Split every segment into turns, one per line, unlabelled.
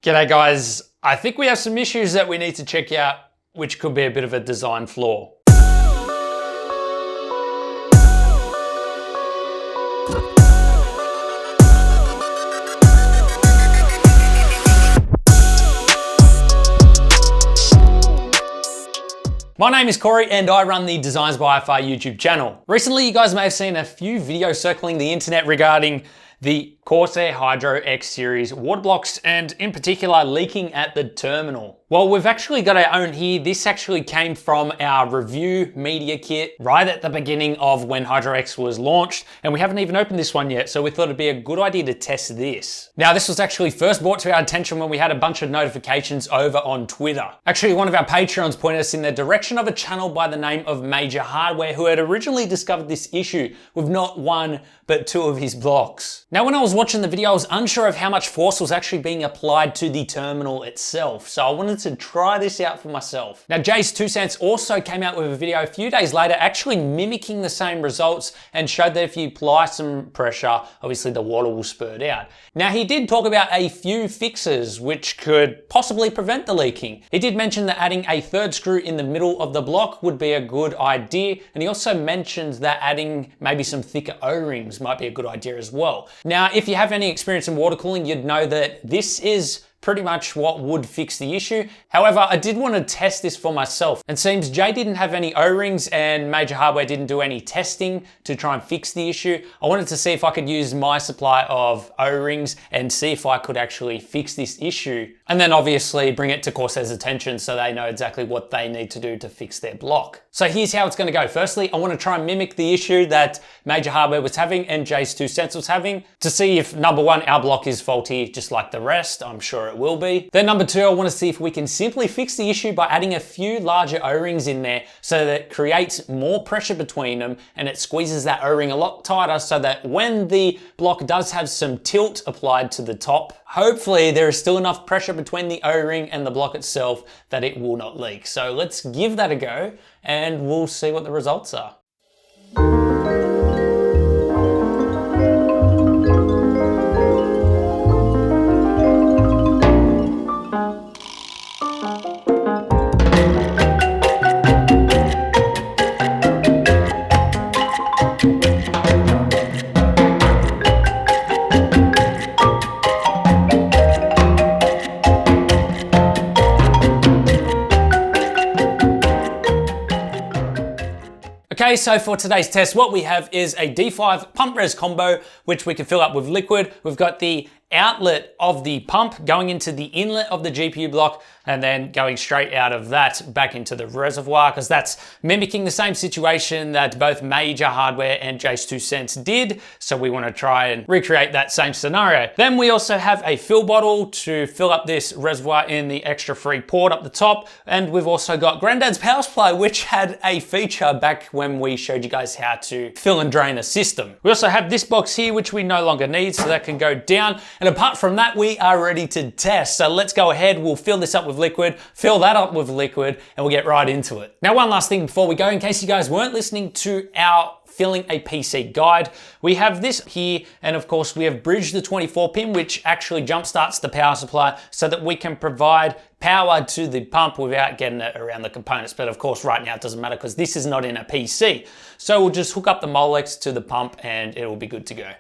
G'day guys, I think we have some issues that we need to check out, which could be a bit of a design flaw. My name is Corey and I run the Designs by IFR YouTube channel. Recently you guys may have seen a few videos circling the internet regarding the Corsair Hydro X series water blocks and in particular leaking at the terminal. Well, we've actually got our own here. This actually came from our review media kit right at the beginning of when Hydro X was launched, and we haven't even opened this one yet, so we thought it'd be a good idea to test this. Now, this was actually first brought to our attention when we had a bunch of notifications over on Twitter. Actually, one of our Patreons pointed us in the direction of a channel by the name of Major Hardware, who had originally discovered this issue with not one, but two of his blocks. Now, when I was watching the video, I was unsure of how much force was actually being applied to the terminal itself, so I wanted to try this out for myself. Now, Jay's 2 cents also came out with a video a few days later actually mimicking the same results and showed that if you apply some pressure, obviously the water will spurt out. Now, he did talk about a few fixes which could possibly prevent the leaking. He did mention that adding a third screw in the middle of the block would be a good idea, and he also mentioned that adding maybe some thicker O-rings might be a good idea as well. Now, if you have any experience in water cooling, you'd know that this is pretty much what would fix the issue. However, I did want to test this for myself. It seems Jay didn't have any O-rings and Major Hardware didn't do any testing to try and fix the issue. I wanted to see if I could use my supply of O-rings and see if I could actually fix this issue. And then obviously bring it to Corsair's attention so they know exactly what they need to do to fix their block. So here's how it's going to go. Firstly, I want to try and mimic the issue that Major Hardware was having and Jay's 2 cents was having to see if number one, our block is faulty just like the rest. I'm sure it will be. Then number two, I want to see if we can simply fix the issue by adding a few larger O-rings in there so that it creates more pressure between them and it squeezes that O-ring a lot tighter so that when the block does have some tilt applied to the top, hopefully there is still enough pressure between the O-ring and the block itself that it will not leak. So let's give that a go and we'll see what the results are. Okay, so for today's test, what we have is a D5 pump res combo, which we can fill up with liquid. We've got the outlet of the pump going into the inlet of the GPU block and then going straight out of that back into the reservoir, because that's mimicking the same situation that both Major Hardware and Jay's 2 cents did. So we want to try and recreate that same scenario. Then we also have a fill bottle to fill up this reservoir in the extra free port up the top. And we've also got Granddad's power supply, which had a feature back when we showed you guys how to fill and drain a system. We also have this box here, which we no longer need, so that can go down. And apart from that, we are ready to test. So let's go ahead. We'll fill this up with liquid, fill that up with liquid, and we'll get right into it. Now, one last thing before we go, in case you guys weren't listening to our filling a PC guide, we have this here, and of course we have bridged the 24 pin, which actually jump starts the power supply so that we can provide power to the pump without getting it around the components. But of course right now it doesn't matter because this is not in a PC. So we'll just hook up the Molex to the pump and it will be good to go.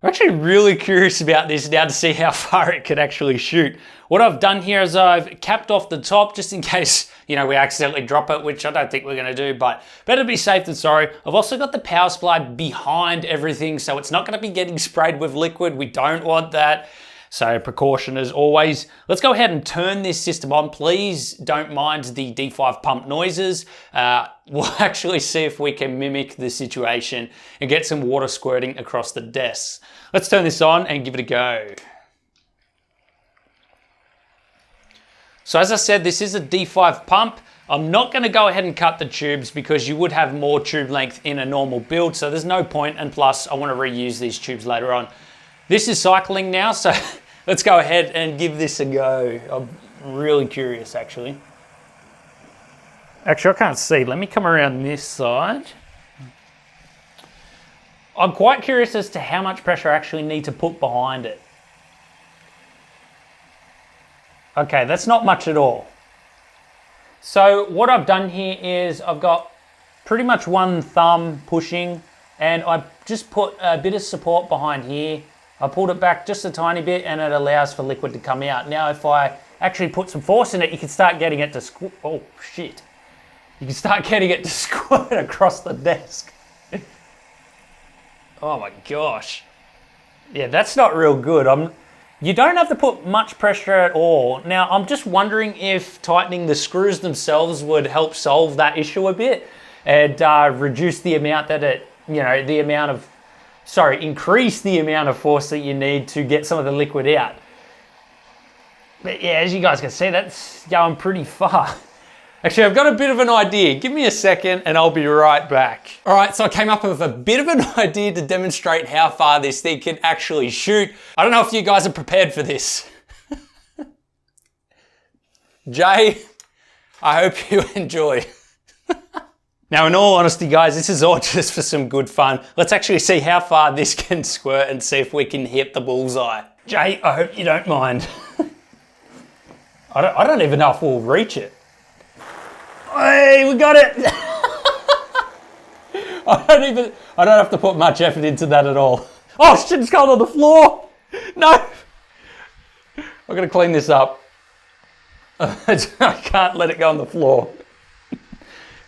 I'm actually really curious about this now to see how far it could actually shoot. What I've done here is I've capped off the top just in case, we accidentally drop it, which I don't think we're gonna do, but better be safe than sorry. I've also got the power supply behind everything, so it's not gonna be getting sprayed with liquid. We don't want that. So precaution as always. Let's go ahead and turn this system on. Please don't mind the D5 pump noises. we'll actually see if we can mimic the situation and get some water squirting across the desks. Let's turn this on and give it a go. So as I said, this is a D5 pump. I'm not going to go ahead and cut the tubes because you would have more tube length in a normal build, so there's no point, and plus I want to reuse these tubes later on. This is cycling now, so let's go ahead and give this a go. I'm really curious actually. Actually, I can't see. Let me come around this side. I'm quite curious as to how much pressure I actually need to put behind it. Okay, that's not much at all. So what I've done here is I've got pretty much one thumb pushing, and I just put a bit of support behind here. I pulled it back just a tiny bit and it allows for liquid to come out. Now if I actually put some force in it, you can start getting it to oh shit. You can start getting it to squirt across the desk. Oh my gosh. Yeah, that's not real good. You don't have to put much pressure at all. Now, I'm just wondering if tightening the screws themselves would help solve that issue a bit and reduce the amount that increase the amount of force that you need to get some of the liquid out. But yeah, as you guys can see, that's going pretty far. Actually, I've got a bit of an idea. Give me a second and I'll be right back. All right, so I came up with a bit of an idea to demonstrate how far this thing can actually shoot. I don't know if you guys are prepared for this. Jay, I hope you enjoy. Now, in all honesty, guys, this is all just for some good fun. Let's actually see how far this can squirt and see if we can hit the bullseye. Jay, I hope you don't mind. I don't even know if we'll reach it. Hey, we got it! I don't have to put much effort into that at all. Oh shit, it's going on the floor! No! I'm gonna clean this up. I can't let it go on the floor.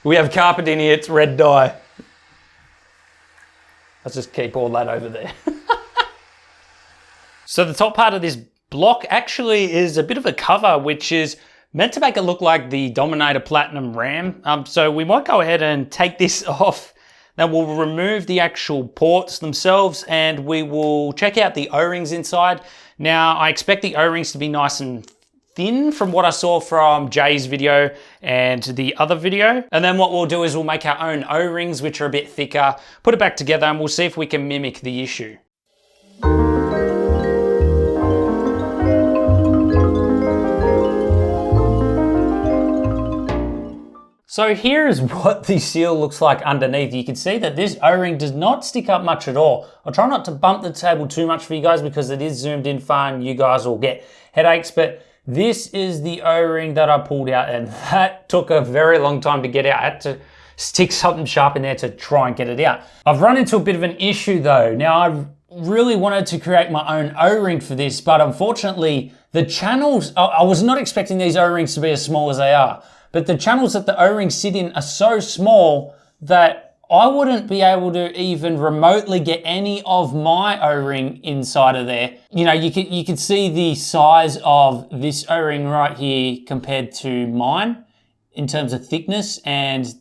We have carpet in here, it's red dye. Let's just keep all that over there. So the top part of this block actually is a bit of a cover, which is meant to make it look like the Dominator Platinum RAM. So we might go ahead and take this off. Now we'll remove the actual ports themselves and we will check out the O-rings inside. Now I expect the O-rings to be nice and thin from what I saw from Jay's video and the other video. And then what we'll do is we'll make our own O-rings, which are a bit thicker, put it back together and we'll see if we can mimic the issue. So here's what the seal looks like underneath. You can see that this O-ring does not stick up much at all. I'll try not to bump the table too much for you guys because it is zoomed in far and you guys will get headaches, but this is the O-ring that I pulled out and that took a very long time to get out. I had to stick something sharp in there to try and get it out. I've run into a bit of an issue though. Now I really wanted to create my own O-ring for this, but unfortunately the channels, I was not expecting these O-rings to be as small as they are. But the channels that the O-rings sit in are so small that I wouldn't be able to even remotely get any of my O-ring inside of there. You know, you could see the size of this O-ring right here compared to mine in terms of thickness, and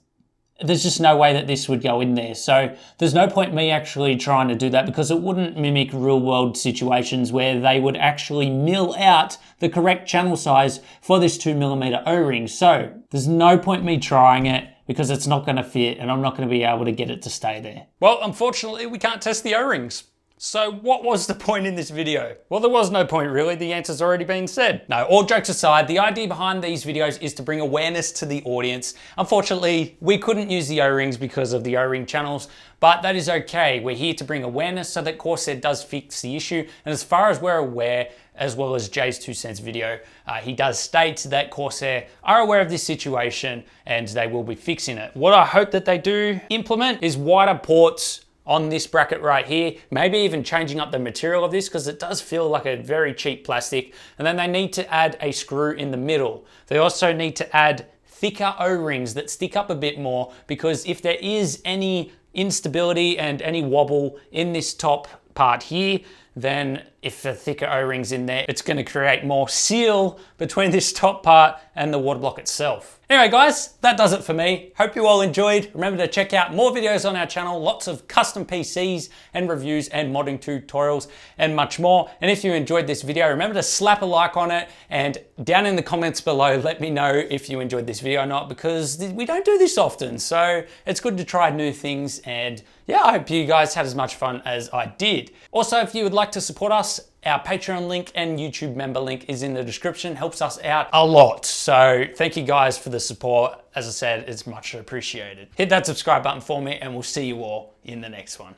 there's just no way that this would go in there. So there's no point me actually trying to do that because it wouldn't mimic real world situations where they would actually mill out the correct channel size for this 2mm O-ring. So there's no point me trying it because it's not going to fit and I'm not going to be able to get it to stay there. Well, unfortunately, we can't test the O-rings. So what was the point in this video? Well, there was no point really, the answer's already been said. No, all jokes aside, the idea behind these videos is to bring awareness to the audience. Unfortunately, we couldn't use the O-rings because of the O-ring channels, but that is okay. We're here to bring awareness so that Corsair does fix the issue. And as far as we're aware, as well as Jay's 2 cents video, he does state that Corsair are aware of this situation and they will be fixing it. What I hope that they do implement is wider ports on this bracket right here, maybe even changing up the material of this because it does feel like a very cheap plastic. And then they need to add a screw in the middle. They also need to add thicker O-rings that stick up a bit more because if there is any instability and any wobble in this top part here, then if the thicker O-ring's in there, it's gonna create more seal between this top part and the water block itself. Anyway guys, that does it for me. Hope you all enjoyed. Remember to check out more videos on our channel, lots of custom PCs and reviews and modding tutorials and much more. And if you enjoyed this video, remember to slap a like on it, and down in the comments below, let me know if you enjoyed this video or not, because we don't do this often. So it's good to try new things, and yeah, I hope you guys had as much fun as I did. Also, if you would like to support us, our Patreon link and YouTube member link is in the description. Helps us out a lot. So thank you guys for the support. As I said, it's much appreciated. Hit that subscribe button for me, and we'll see you all in the next one.